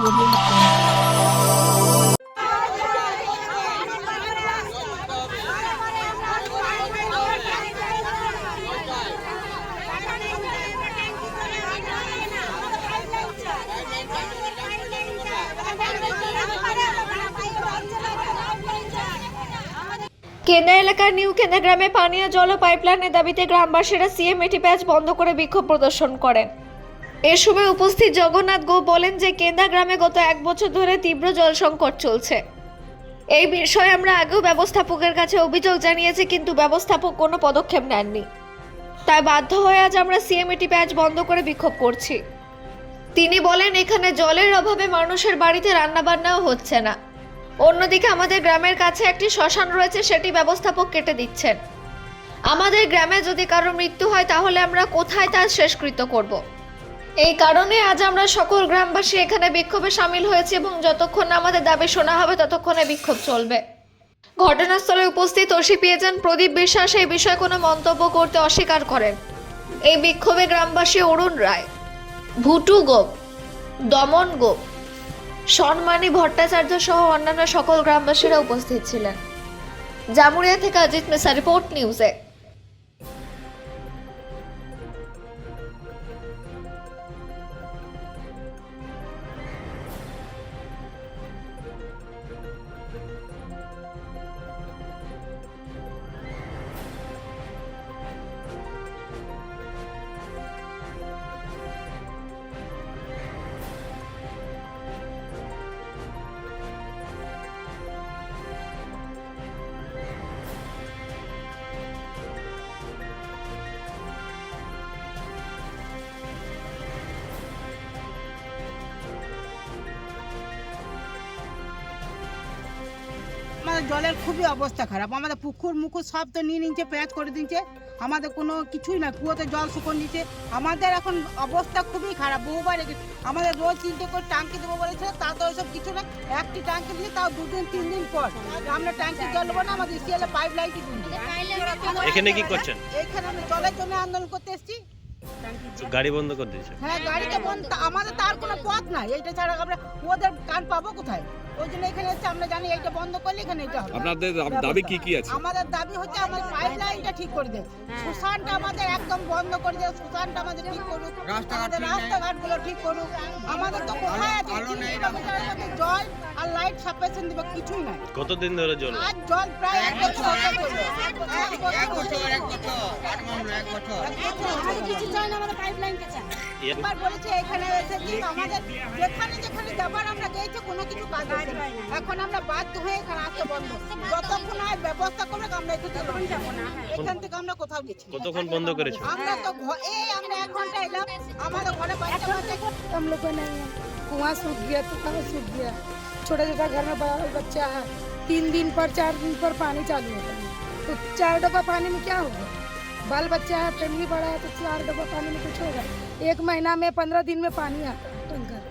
কেন্দা এলাকার নিউ কেন্দা গ্রামে পানীয় জল ও পাইপলাইনের দাবিতে গ্রামবাসীরা সিএমএটি প্যাচ বন্ধ করে বিক্ষোভ প্রদর্শন করেন। এ সময় উপস্থিত জগন্নাথ গো বলেন যে কেন্দা গ্রামে গত 1 বছর ধরে তীব্র জল সংকট চলছে। এই বিষয়ে আমরা আগেও ব্যবস্থাপকের কাছে অভিযোগ জানিয়েছি, কিন্তু ব্যবস্থাপক কোনো পদক্ষেপ নেননি। তাই বাধ্য হয়ে আজ আমরা সিএমএটি প্যাচ বন্ধ করে বিক্ষোভ করছি। তিনি বলেন এখানে জলের অভাবে মানুষের বাড়িতে রান্নাবান্নাও হচ্ছে না। অন্যদিকে আমাদের গ্রামের কাছে একটি শ্মশান রয়েছে, সেটি ব্যবস্থাপক কেটে দিচ্ছেন। আমাদের গ্রামে যদি কারো মৃত্যু হয় তাহলে আমরা কোথায় তার শেষকৃত্য করব? এই কারণে আজ আমরা সকল গ্রামবাসী এখানে বিক্ষোভে সামিল হয়েছি এবং যতক্ষণ না আমাদের দাবি শোনা হবে ততক্ষণে বিক্ষোভ চলবে। ঘটনাস্থলে উপস্থিত ওসিপি এজেন্ট প্রদীপ বিশ্বাস এই বিষয়ে কোনো মন্তব্য করতে অস্বীকার করেন। এই বিক্ষোভে গ্রামবাসী অরুণ রায়, ভুটু গোপ, দমন গোপ, সম্মানী ভট্টাচার্য সহ অন্যান্য সকল গ্রামবাসীরা উপস্থিত ছিলেন। জামুরিয়া থেকে অজিত মেসা, রিপোর্ট নিউজে। আমাদের জলের খুবই অবস্থা খারাপ। আমাদের পুকুর মুকুর সব তো নিয়ে নিচ্ছে, প্যাঁচ করে দিচ্ছে। আমাদের কোনো কিছুই না, কুয়োতে জল শুকন নিচ্ছে। আমাদের এখন অবস্থা খুবই খারাপ। বহুবার আমাদের রোজ 3টে করে ট্যাঙ্কি দেবো বলেছিল, তা তো ওইসব কিছু না। একটি ট্যাঙ্কি দিয়ে তাও 2 দিন 3 দিন পর আমরা ট্যাঙ্কি জল দেবো না। আমাদের সিএলে পাইপ লাইনটি দিচ্ছে। এখানে কি করছেন? এইখানে আমরা জলের জন্য আন্দোলন করতে এসেছি। গাড়ি বন্ধ করে দিয়েছে। হ্যাঁ, গাড়ি তো বন্ধ। আমাদের তার কোনো পথ নাই। এইটা ছাড়া আমরা ওদের কান পাবো কোথায়? ওই জন্য এখানে এসে আমরা জানি এইটা বন্ধ করলে এখানে এটা হবে। আপনাদের দাবি কি কি আছে? আমাদের দাবি হচ্ছে আমাদের পাইপ লাইনটা ঠিক করে দেয়, শ্মশানটা আমাদের একদম বন্ধ করে দেয়, শ্মশানটা আমাদের ঠিক করুক, আমাদের রাস্তাঘাটগুলো ঠিক করুক। আমাদের তো কোথায় আছে 3 কিলোমিটারের মধ্যে জল আর লাইট সাপেশন দিবে, কিছুই নাই। কতদিন ধরে জল? আজ জল প্রায় 1 বছর হতে চলবে। কিছু চাই না, আমাদের পাইপ লাইনটা চাই। একবার বলেছে এখানে এসে যে আমাদের যেখানে যেখানে যাবার আমরা গেছি কোনো কিছু কাজ হচ্ছে না। এখন আমরা বাধ্য হয়ে এখানে আসতে বন্ধ। যতক্ষণ আর ব্যবস্থা করবে আমরা একটু যাব না। এখান থেকে আমরা কোথাও গেছি। কতক্ষণ বন্ধ করেছো? আমরা তো আমরা 1 ঘন্টা এলাম। আমাদের ঘরে বাচ্চা বাচ্চা हम लोग को नहीं है। कुआं सूख गया तो कहाँ सूख गया। छोटा छोटा घर में बड़ा बच्चा है, 3 दिन पर 4 दिन पर पानी चालू होता है, तो 4 डब्बा पानी में क्या होगा? बाल बच्चा है, फैमिली बड़ा है, तो 4 डब्बा पानी में कुछ होगा? 1 महीना में 15 दिन में पानी आता है टंकर।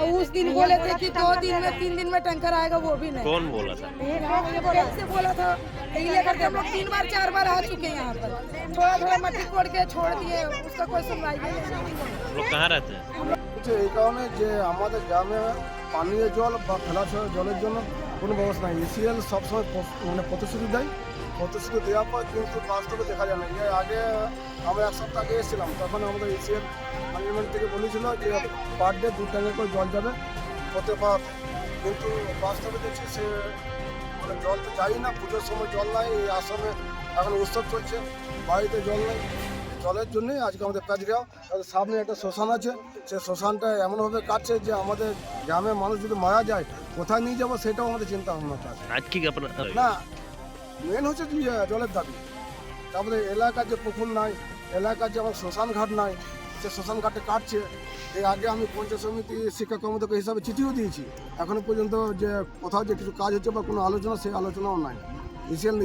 और उस दिन बोले थे कि 2 दिन में 3 दिन में टंकर आएगा, वो भी नहीं। कौन बोला था? से बोला था। यही लेकर के हम लोग 3 बार 4 बार आ चुके हैं यहाँ पर। थोड़ा थोड़ा मट्टी कोड़ के छोड़ दिए, उसका कोई सुनवाई नहीं। लोग कहाँ रहते हैं? এই কারণে যে আমাদের গ্রামে পানীয় জল বা ফেলাছড়া জলের জন্য কোনো ব্যবস্থা নেই। এসিএল সবসময় মানে প্রতিশ্রুতি দেয়, প্রতিশ্রুতি দেওয়ার পর কিন্তু বাস্তবে দেখা যায় না। এর আগে আমরা 1 সপ্তাহ আগে এসেছিলাম, তখন আমাদের এসিএল ম্যানেজমেন্ট থেকে বলেছিল যে পার ডে 2 ট্যাঙ্কের করে জল যাবে হতে পার, কিন্তু বাস্তবে দেখছি সে মানে জল তো যাই না। পুজোর সময় জল নাই, এই আসামে এখন উৎসব চলছে, বাড়িতে জল নেই। জলের জন্যই আজকে আমাদের প্যাচ দেওয়া। তাদের সামনে একটা শ্মশান আছে, সেই শ্মশানটা এমনভাবে কাটছে যে আমাদের গ্রামের মানুষ যদি মারা যায় কোথায় নিয়ে যাবো সেটাও আমাদের চিন্তা ভাবনা আছে। আজ কি আপনার না, মেন হচ্ছে যে জলের দাবি। তারপরে এলাকার যে পুকুর নাই, এলাকার যে আমার শ্মশান ঘাট নাই, সে শ্মশান ঘাটে কাটছে। এর আগে আমি পঞ্চায়েত সমিতি শিক্ষা কর্মদক্ষ হিসাবে চিঠিও দিয়েছি, এখনো পর্যন্ত যে কোথাও যে কিছু কাজ হচ্ছে বা কোনো আলোচনা, সেই আলোচনাও নাই। ইসিএল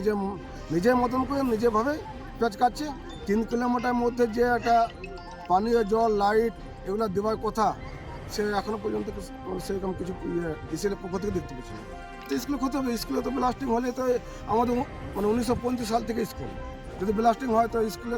নিজের মতন করে নিজেভাবে প্যাচ কাটছে। 3 কিলোমিটার মধ্যে যে একটা পানীয় জল, লাইট এগুলো দেওয়ার কথা, সে এখনো পর্যন্ত সেরকম কিছু ইসিএলের পক্ষ থেকে দেখতে পাচ্ছি না। স্কুলে ক্ষতি হবে, স্কুলে তো ব্লাস্টিং হলে তো আমাদের মানে 1935 সাল থেকে স্কুল, যদি ব্লাস্টিং হয় তো স্কুলে